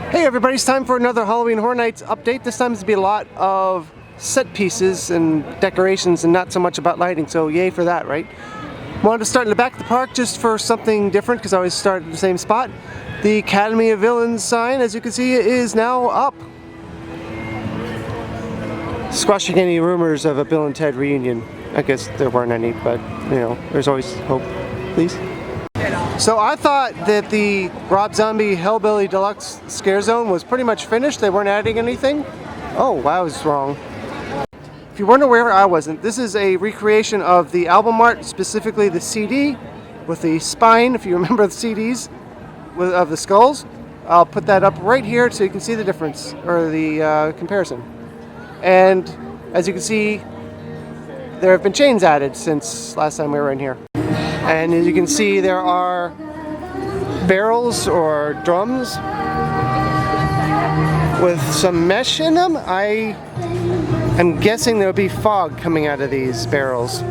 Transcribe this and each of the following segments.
Hey everybody, it's time for another Halloween Horror Nights update. This time it's to be a lot of set pieces and decorations and not so much about lighting, so yay for that, right? Wanted to start in the back of the park just for something different because I always start at the same spot. The Academy of Villains sign, as you can see, is now up. Squashing any rumors of a Bill and Ted reunion. I guess there weren't any, but you know, there's always hope. Please. So I thought that the Rob Zombie Hellbilly Deluxe Scare Zone was pretty much finished. They weren't adding anything. Oh, I was wrong. If you weren't aware, I wasn't. This is a recreation of the album art, specifically the CD with the spine, if you remember the CDs of the skulls. I'll put that up right here so you can see the difference, or the comparison. And as you can see, there have been chains added since last time we were in here. And as you can see, there are barrels or drums with some mesh in them. I'm guessing there'll be fog coming out of these barrels.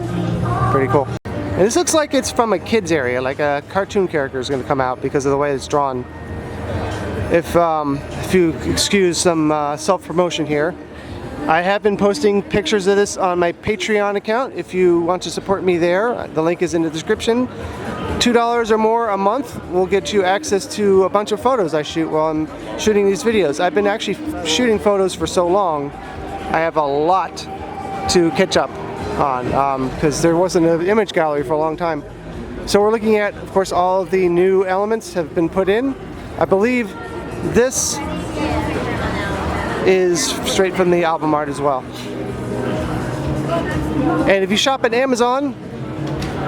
Pretty cool. And this looks like it's from a kid's area, like a cartoon character is going to come out because of the way it's drawn. If you excuse some self-promotion here, I have been posting pictures of this on my Patreon account. If you want to support me there, the link is in the description. $2 or more a month will get you access to a bunch of photos I shoot while I'm shooting these videos. I've been actually shooting photos for so long, I have a lot to catch up on because there wasn't an image gallery for a long time. So we're looking at, of course, all of the new elements have been put in. I believe this is straight from the album art as well. And if you shop at Amazon,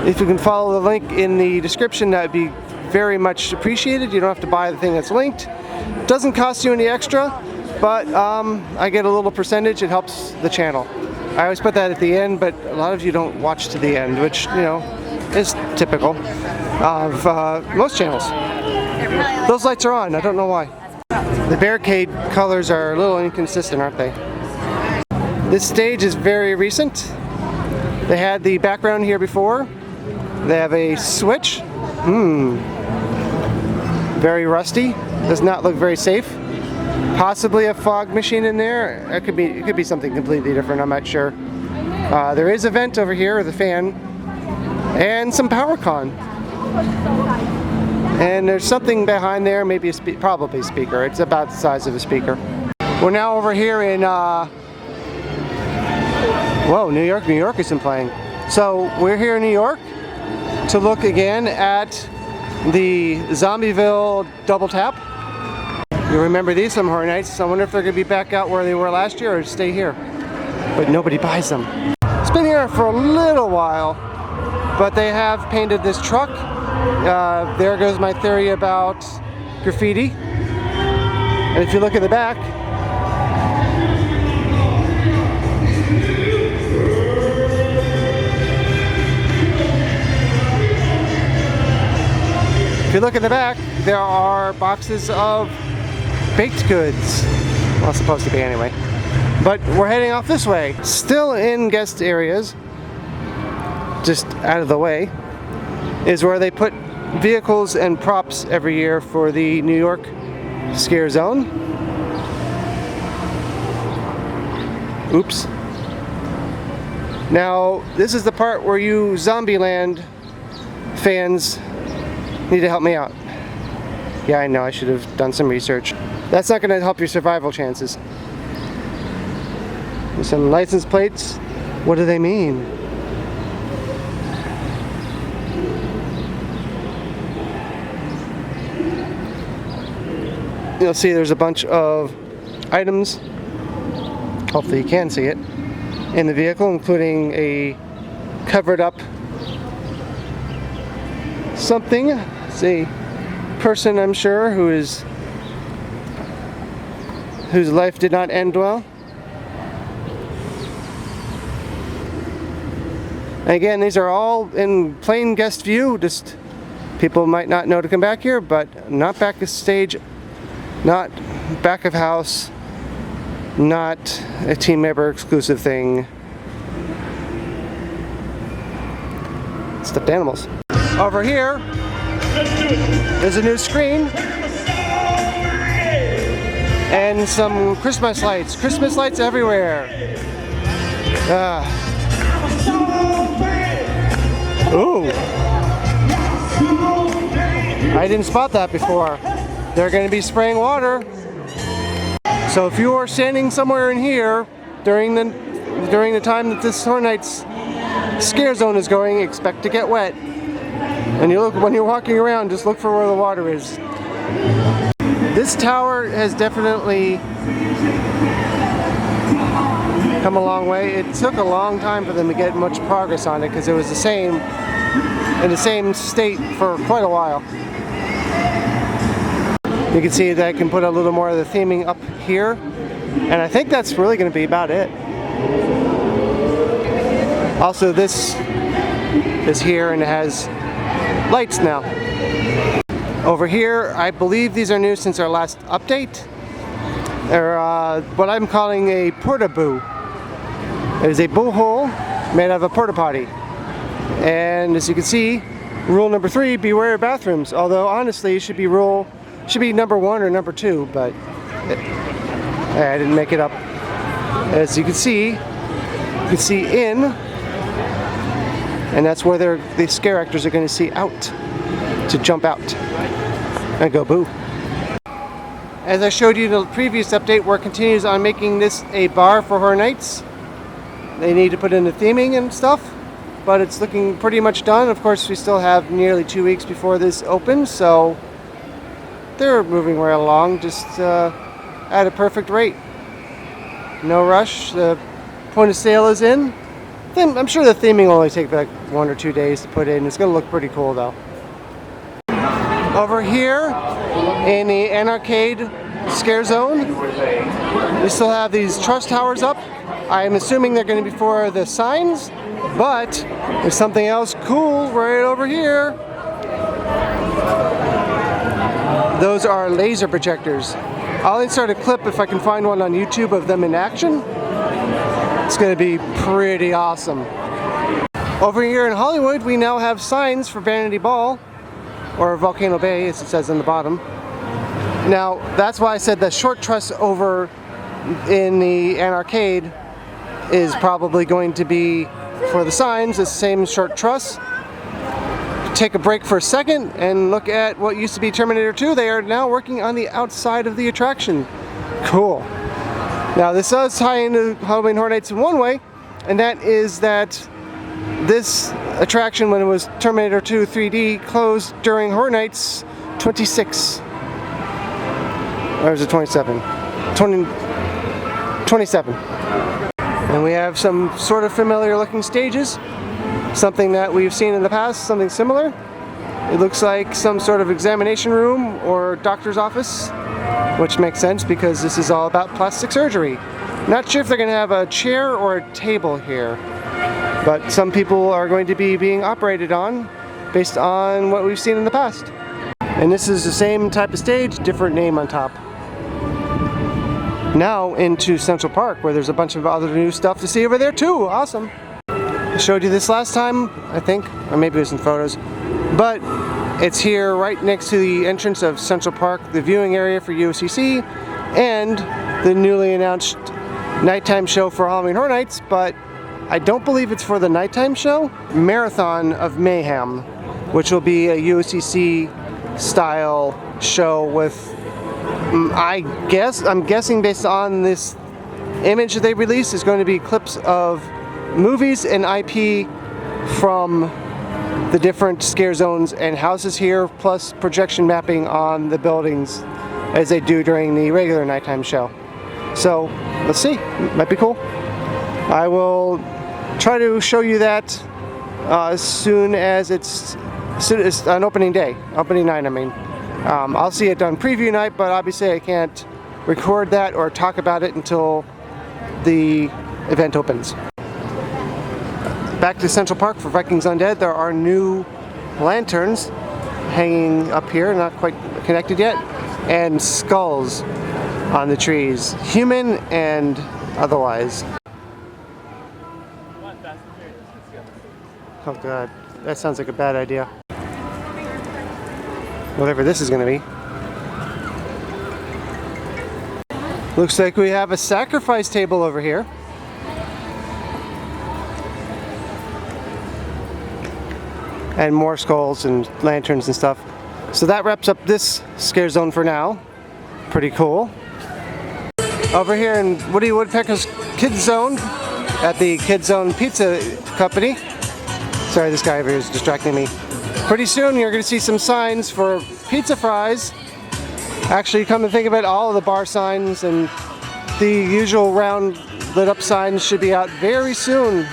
if you can follow the link in the description, that would be very much appreciated. You don't have to buy the thing that's linked. Doesn't cost you any extra, but I get a little percentage. It helps the channel. I always put that at the end, but a lot of you don't watch to the end, which, you know, is typical of most channels. Those lights are on. I don't know why. The barricade colors are a little inconsistent, aren't they? This stage is very recent. They had the background here before. They have a switch. Very rusty. Does not look very safe. Possibly a fog machine in there. It could be something completely different. I'm not sure. There is a vent over here with a fan and some power con. And there's something behind there, maybe probably a speaker. It's about the size of a speaker. We're now over here in, whoa, New York. New York isn't playing. So we're here in New York to look again at the Zombieville double tap. You remember these from Horror Nights. I wonder if they're going to be back out where they were last year or stay here. But nobody buys them. It's been here for a little while, but they have painted this truck. There goes my theory about graffiti. And if you look at the back, there are boxes of baked goods. Well, supposed to be anyway. But we're heading off this way. Still in guest areas, just out of the way, is where they put vehicles and props every year for the New York Scare Zone. Oops. Now, this is the part where you Zombieland fans need to help me out. Yeah, I know, I should have done some research. That's not going to help your survival chances. There's some license plates. What do they mean? You'll see there's a bunch of items, hopefully you can see it, in the vehicle, including a covered up something. It's a person, I'm sure, whose life did not end well. And again, these are all in plain guest view, just people might not know to come back here, but not back of stage, not back of house, not a team member exclusive thing. Stuffed animals. Over here, there's a new screen And some Christmas lights. Christmas lights everywhere. Ooh. I didn't spot that before. They're going to be spraying water. So if you are standing somewhere in here during the time that this Horror Nights scare zone is going, expect to get wet. And when you're walking around, just look for where the water is. This tower has definitely come a long way. It took a long time for them to get much progress on it because it was in the same state for quite a while. You can see that I can put a little more of the theming up here, and I think that's really going to be about it. Also, this is here and it has lights now. Over here, I believe these are new since our last update. They're what I'm calling a porta-boo. It is a boo hole made out of a porta potty. And as you can see, rule number 3, beware of bathrooms. Although honestly, it should be number 1 or number 2, but I didn't make it up. As you can see in, and that's where the scare actors are going to see out, to jump out and go boo. As I showed you in the previous update, work continues on making this a bar for Horror Nights. They need to put in the theming and stuff, but it's looking pretty much done. Of course, we still have nearly 2 weeks before this opens, so they're moving right along, just at a perfect rate. No rush. The point of sale is in. I'm sure the theming will only take like 1 or 2 days to put in. It's going to look pretty cool though. Over here in the Arcade scare zone, we still have these truss towers up. I'm assuming they're going to be for the signs, but there's something else cool right over here. Those are laser projectors. I'll insert a clip if I can find one on YouTube of them in action. It's going to be pretty awesome. Over here in Hollywood, we now have signs for Vanity Ball, or Volcano Bay, as it says on the bottom. Now, that's why I said the short truss over in the Arcade is probably going to be for the signs, the same short truss. Take a break for a second and look at what used to be Terminator 2. They are now working on the outside of the attraction. Cool. Now this does tie into Halloween Horror Nights in one way, and that is that this attraction, when it was Terminator 2 3D, closed during Horror Nights 26. Or is it 27? 27. And we have some sort of familiar looking stages. Something that we've seen in the past, something similar. It looks like some sort of examination room or doctor's office, which makes sense because this is all about plastic surgery. Not sure if they're going to have a chair or a table here, but some people are going to be being operated on based on what we've seen in the past. And this is the same type of stage, different name on top. Now into Central Park, where there's a bunch of other new stuff to see over there too. Awesome. I showed you this last time, I think, or maybe it was in photos, but it's here right next to the entrance of Central Park, the viewing area for USCC, and the newly announced nighttime show for Halloween Horror Nights, but I don't believe it's for the nighttime show. Marathon of Mayhem, which will be a USCC style show with, I'm guessing based on this image that they released, is going to be clips of movies and IP from the different scare zones and houses here, plus projection mapping on the buildings as they do during the regular nighttime show. So let's see, might be cool. I will try to show you that as soon as it's on opening day, opening night I mean. I'll see it on preview night, but obviously I can't record that or talk about it until the event opens. Back to Central Park for Vikings Undead. There are new lanterns hanging up here, not quite connected yet, and skulls on the trees, human and otherwise. Oh god, that sounds like a bad idea. Whatever this is going to be. Looks like we have a sacrifice table over here. And more skulls and lanterns and stuff. So that wraps up this scare zone for now. Pretty cool. Over here in Woody Woodpecker's Kids Zone at the Kids Zone Pizza Company. Sorry, this guy over here is distracting me. Pretty soon you're going to see some signs for pizza fries. Actually, come to think of it, all of the bar signs and the usual round lit up signs should be out very soon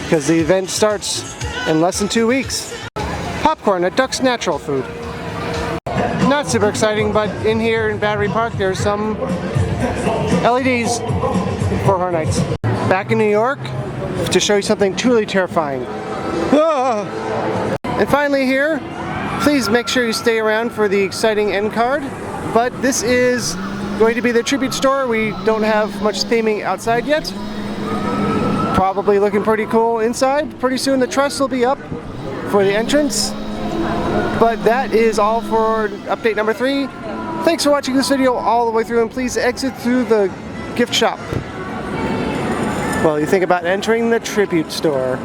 because the event starts in less than 2 weeks. Popcorn at Duck's Natural Food. Not super exciting, but in here in Battery Park there's some LEDs for Horror Nights. Back in New York to show you something truly terrifying. Ah! And finally here, please make sure you stay around for the exciting end card. But this is going to be the tribute store. We don't have much theming outside yet. Probably looking pretty cool inside. Pretty soon the truss will be up for the entrance. But that is all for update number 3. Thanks for watching this video all the way through, and please exit through the gift shop while you think about entering the tribute store.